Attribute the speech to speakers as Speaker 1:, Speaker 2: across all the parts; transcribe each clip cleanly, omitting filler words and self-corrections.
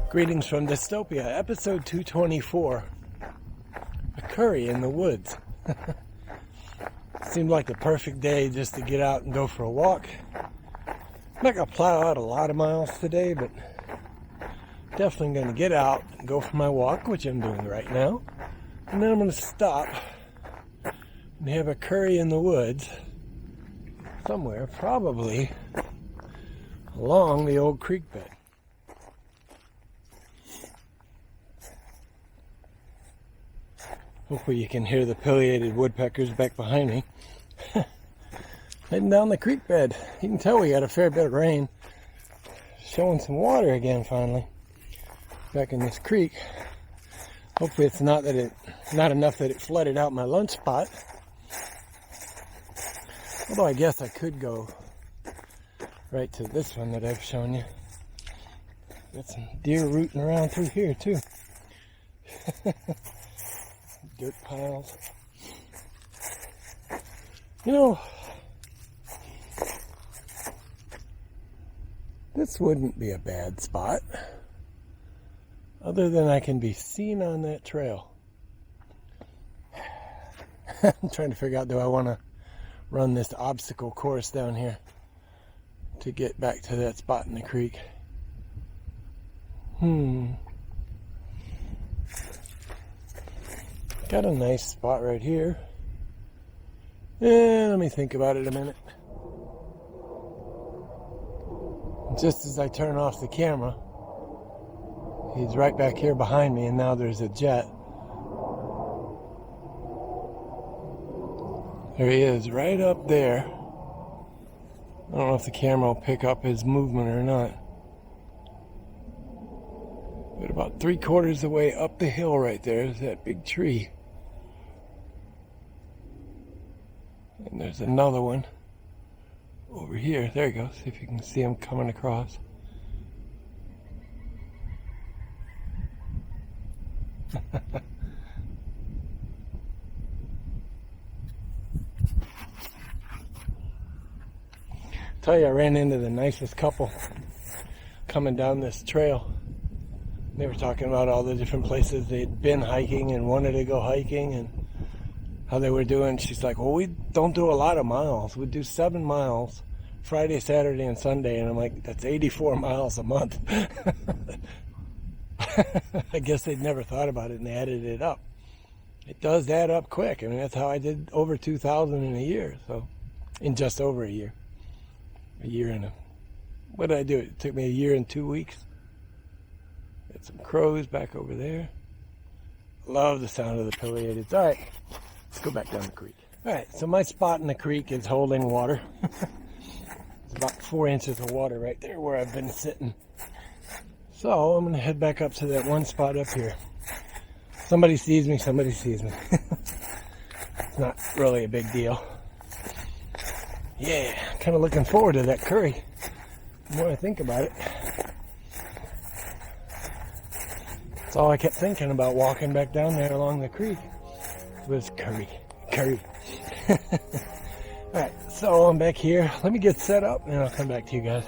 Speaker 1: Greetings from Dystopia, episode 224. A curry in the woods. Seemed like the perfect day just to get out and go for a walk. I'm not going to plow out a lot of miles today, but definitely going to get out and go for my walk, which I'm doing right now. And then I'm going to stop and have a curry in the woods somewhere, probably along the old creek bed. Hopefully you can hear the pileated woodpeckers back behind me. Heading down the creek bed. You can tell we got a fair bit of rain. Showing some water again finally. Back in this creek. Hopefully it's not enough that it flooded out my lunch spot. Although I guess I could go right to this one that I've shown you. Got some deer rooting around through here too. Dirt piles. You know, this wouldn't be a bad spot, other than I can be seen on that trail. I'm trying to figure out, do I want to run this obstacle course down here to get back to that spot in the creek? Got a nice spot right here. Let me think about it a minute. Just as I turn off the camera, he's right back here behind me, and now there's a jet. There he is, right up there. I don't know if the camera will pick up his movement or not. But about 3/4 of the way up the hill right there is that big tree. And there's another one over here. There you go. See if you can see him coming across. Tell you, I ran into the nicest couple coming down this trail. They were talking about all the different places they'd been hiking and wanted to go hiking and how they were doing. She's like, well, we don't do a lot of miles. We do 7 miles Friday, Saturday, and Sunday. And I'm like, that's 84 miles a month. I guess they'd never thought about it and they added it up. It does add up quick. I mean, that's how I did over 2,000 in a year. So, in just over a year. What did I do? It took me a year and 2 weeks. Got some crows back over there. Love the sound of the pileated. All right, let's go back down the creek. All right, so my spot in the creek is holding water. It's about 4 inches of water right there where I've been sitting. So I'm going to head back up to that one spot up here. Somebody sees me, somebody sees me. It's not really a big deal. Yeah, kind of looking forward to that curry. The more I think about it. That's all I kept thinking about walking back down there along the creek was curry. Alright, so I'm back here. Let me get set up and I'll come back to you guys.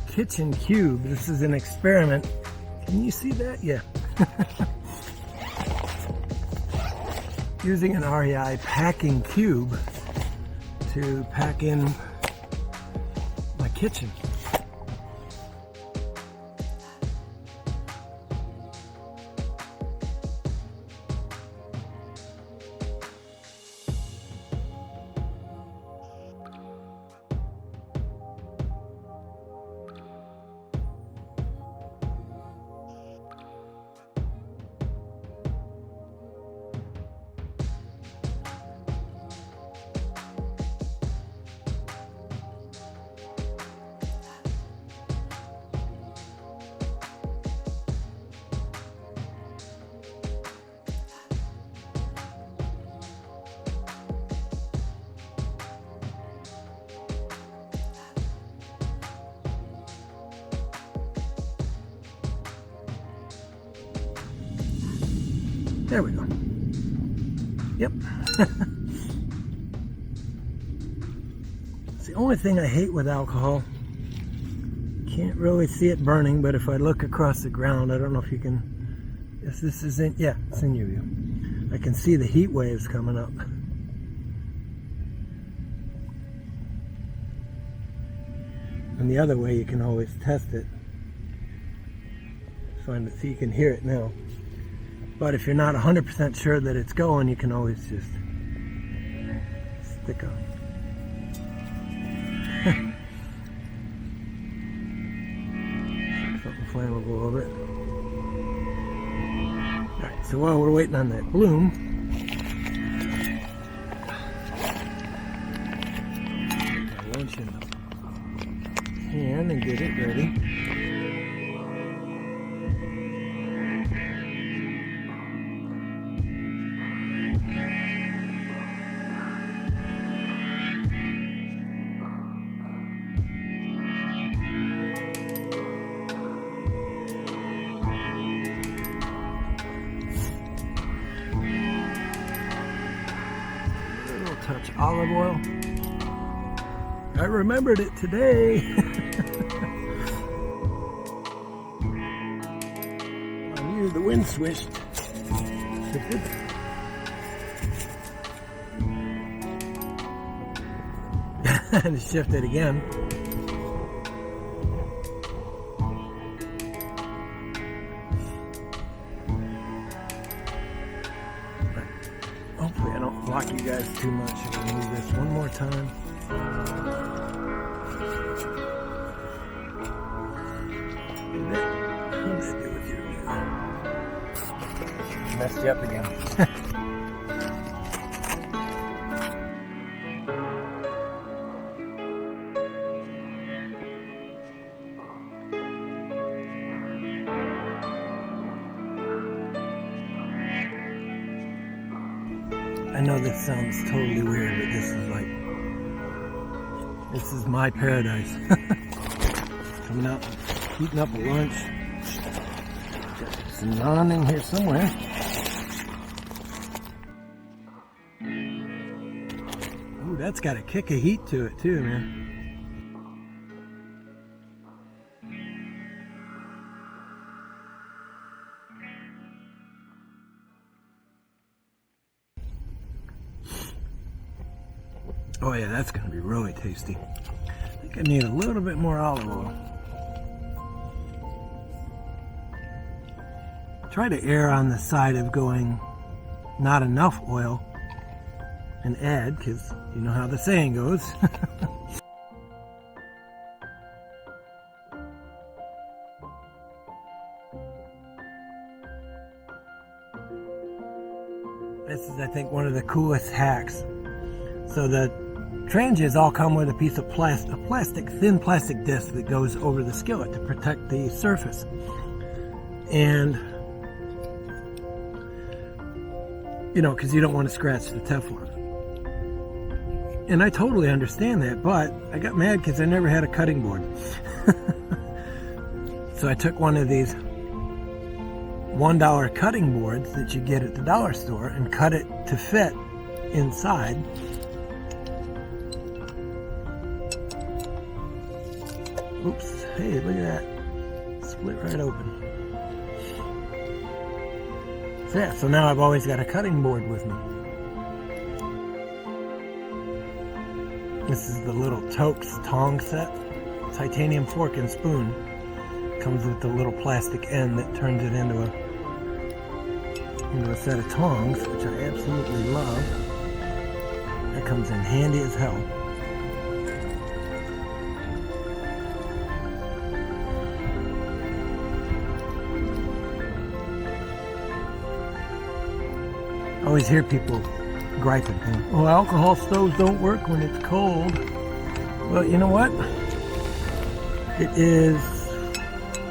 Speaker 1: Kitchen cube. This is an experiment. Can you see that? Yeah. Using an REI packing cube to pack in my kitchen. There we go. Yep. It's the only thing I hate with alcohol. Can't really see it burning, but if I look across the ground, I don't know if you can, if this is in, yeah, it's in UV. I can see the heat waves coming up. And the other way you can always test it. Find it so you can hear it now. But if you're not 100% sure that it's going, you can always just stick on. Something flammable over it. Alright, so while we're waiting on that bloom, I'll launch in the pan and get it ready. Touch olive oil. I remembered it today. I knew the wind switched. Shifted. And it shifted again. Hopefully I don't block you guys too much. I'm going to move this one more time. What did that do with you? Messed you up again. I know this sounds totally weird, but this is my paradise. Coming out, heating up a lunch. Got some naan in here somewhere. Ooh, that's got a kick of heat to it too, man. Oh yeah, that's going to be really tasty. I think I need a little bit more olive oil. Try to err on the side of going not enough oil and add, because you know how the saying goes. This is, I think, one of the coolest hacks. So the Trangias all come with a piece of thin plastic disc that goes over the skillet to protect the surface. And, you know, because you don't want to scratch the Teflon. And I totally understand that, but I got mad because I never had a cutting board. So I took one of these $1 cutting boards that you get at the dollar store and cut it to fit inside. Oops, hey, look at that. Split right open. So yeah, so now I've always got a cutting board with me. This is the little Tokes tong set. Titanium fork and spoon. Comes with the little plastic end that turns it into a set of tongs, which I absolutely love. That comes in handy as hell. I always hear people griping, oh, alcohol stoves don't work when it's cold. Well, you know what? It is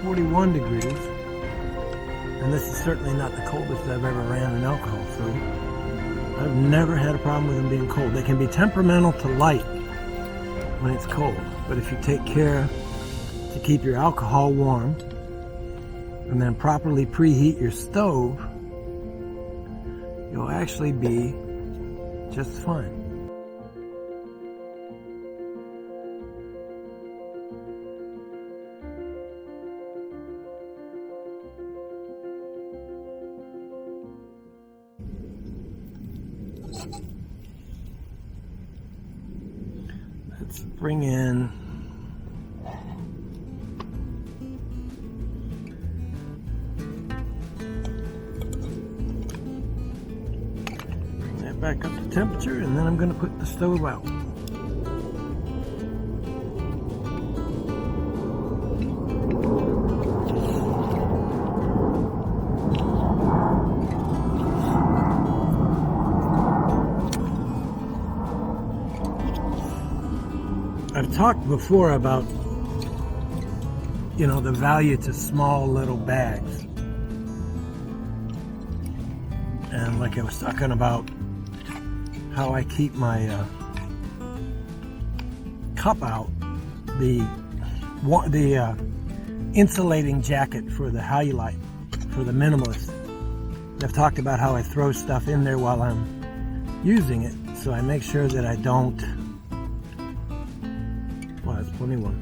Speaker 1: 41 degrees, and this is certainly not the coldest I've ever ran an alcohol stove. I've never had a problem with them being cold. They can be temperamental to light when it's cold, but if you take care to keep your alcohol warm and then properly preheat your stove, you'll actually be just fine. Let's bring in that back up to temperature, and then I'm going to put the stove out. I've talked before about, you know, the value to small little bags. And like I was talking about how I keep my cup out, the insulating jacket for the halide, for the minimalist. I've talked about how I throw stuff in there while I'm using it, so I make sure that I don't, well, that's 21,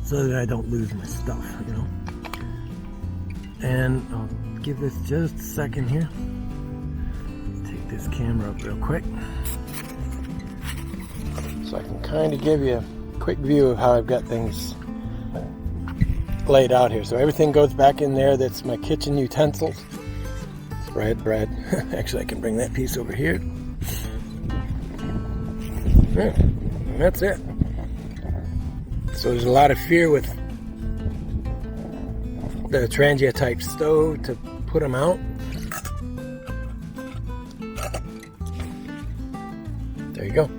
Speaker 1: so that I don't lose my stuff, you know. And I'll give this just a second here. Take this camera up real quick, so I can kind of give you a quick view of how I've got things laid out here. So everything goes back in there. That's my kitchen utensils. Bread. Actually, I can bring that piece over here. Yeah, and that's it. So there's a lot of fear with the Trangia type stove to put them out. There you go.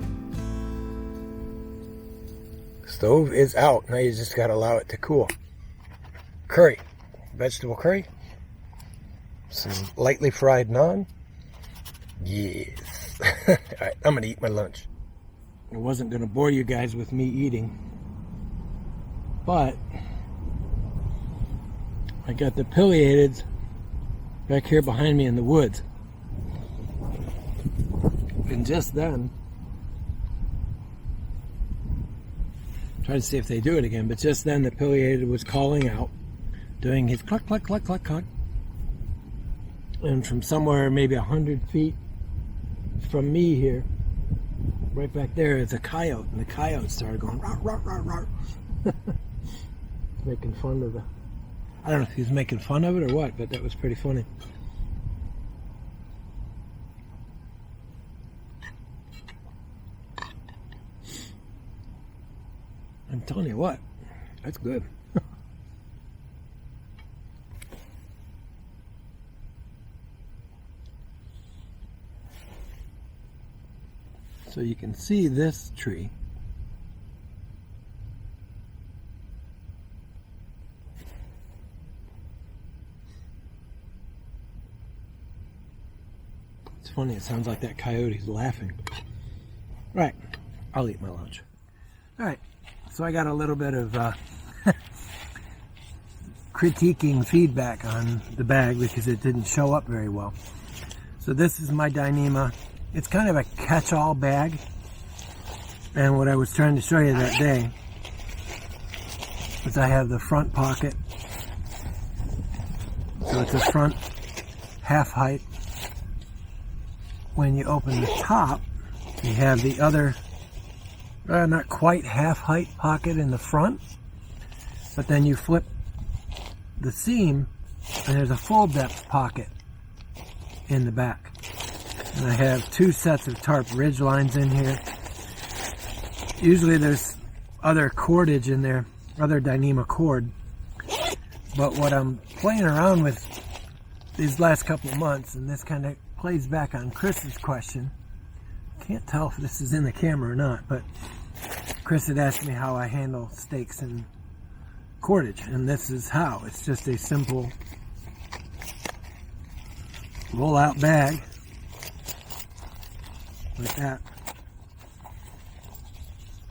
Speaker 1: Stove is out. Now you just got to allow it to cool. Curry, vegetable curry. Some lightly fried naan. Yes. All right, I'm gonna eat my lunch. I wasn't gonna bore you guys with me eating, but I got the pileateds back here behind me in the woods. And just then, try to see if they do it again, but just then the pileated was calling out, doing his cluck, cluck, cluck, cluck, cluck. And from somewhere maybe 100 feet from me here, right back there, is a coyote, and the coyote started going roar, roar, roar, roar. Making fun of the, I don't know if he was making fun of it or what, but that was pretty funny. I'm telling you what, that's good. So you can see this tree. It's funny, it sounds like that coyote's laughing. Right, I'll eat my lunch. Alright, so I got a little bit of critiquing feedback on the bag because it didn't show up very well. So this is my Dyneema. It's kind of a catch-all bag, and what I was trying to show you that day is I have the front pocket, so it's a front half height. When you open the top, you have the other not quite half height pocket in the front, but then you flip the seam and there's a full depth pocket in the back. And I have two sets of tarp ridge lines in here. Usually there's other cordage in there, other Dyneema cord. But what I'm playing around with these last couple of months, and this kind of plays back on Chris's question. Can't tell if this is in the camera or not, but Chris had asked me how I handle stakes and cordage, and this is how. It's just a simple roll-out bag. Like that.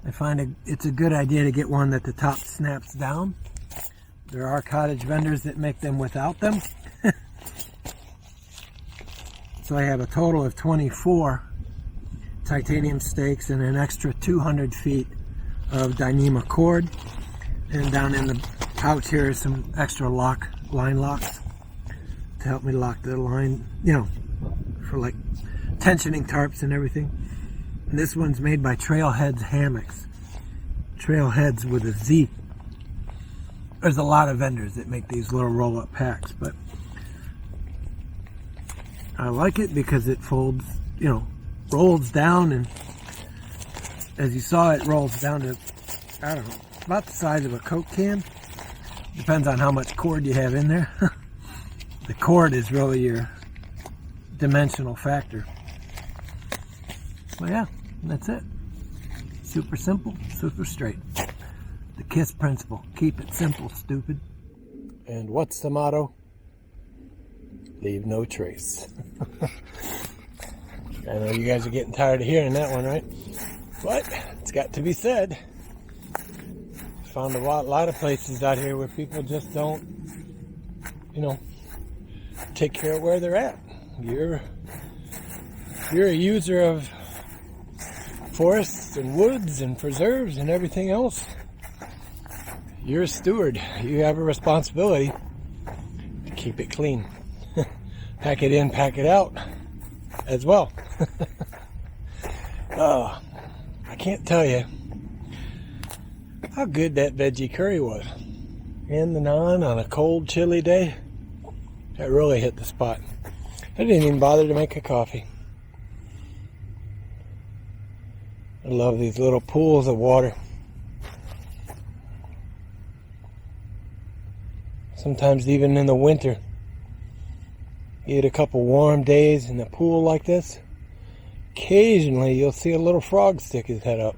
Speaker 1: I find it's a good idea to get one that the top snaps down. There are cottage vendors that make them without them. So I have a total of 24 titanium stakes and an extra 200 feet of Dyneema cord. And down in the pouch here is some extra line locks to help me lock the line, you know, for like tensioning tarps and everything. And this one's made by Trailheads Hammocks. Trailheads with a Z. There's a lot of vendors that make these little roll-up packs, but I like it because it folds, you know, rolls down, and as you saw, it rolls down to, I don't know, about the size of a Coke can. Depends on how much cord you have in there. The cord is really your dimensional factor. So yeah, that's it. Super simple, super straight. The KISS principle. Keep it simple, stupid. And what's the motto? Leave no trace. I know you guys are getting tired of hearing that one, right? But it's got to be said. Found a lot of places out here where people just don't, you know, take care of where they're at. You're a user of forests and woods and preserves and everything else. You're a steward. You have a responsibility to keep it clean. Pack it in, pack it out as well. Oh, I can't tell you how good that veggie curry was. And the naan on a cold, chilly day. That really hit the spot. I didn't even bother to make a coffee. I love these little pools of water. Sometimes even in the winter, you get a couple warm days in a pool like this. Occasionally you'll see a little frog stick his head up.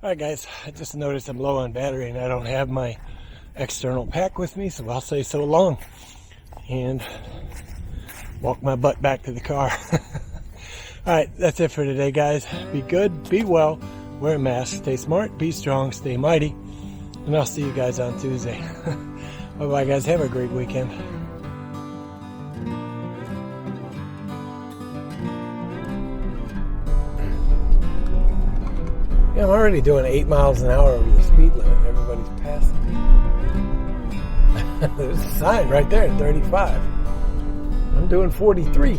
Speaker 1: Alright guys, I just noticed I'm low on battery and I don't have my external pack with me, so I'll say so long and walk my butt back to the car. Alright, that's it for today guys. Be good, be well, wear a mask, stay smart, be strong, stay mighty, and I'll see you guys on Tuesday. Bye bye guys, have a great weekend. Yeah, I'm already doing 8 miles an hour over the speed limit. Everybody's passing me. There's a sign right there, 35. I'm doing 43.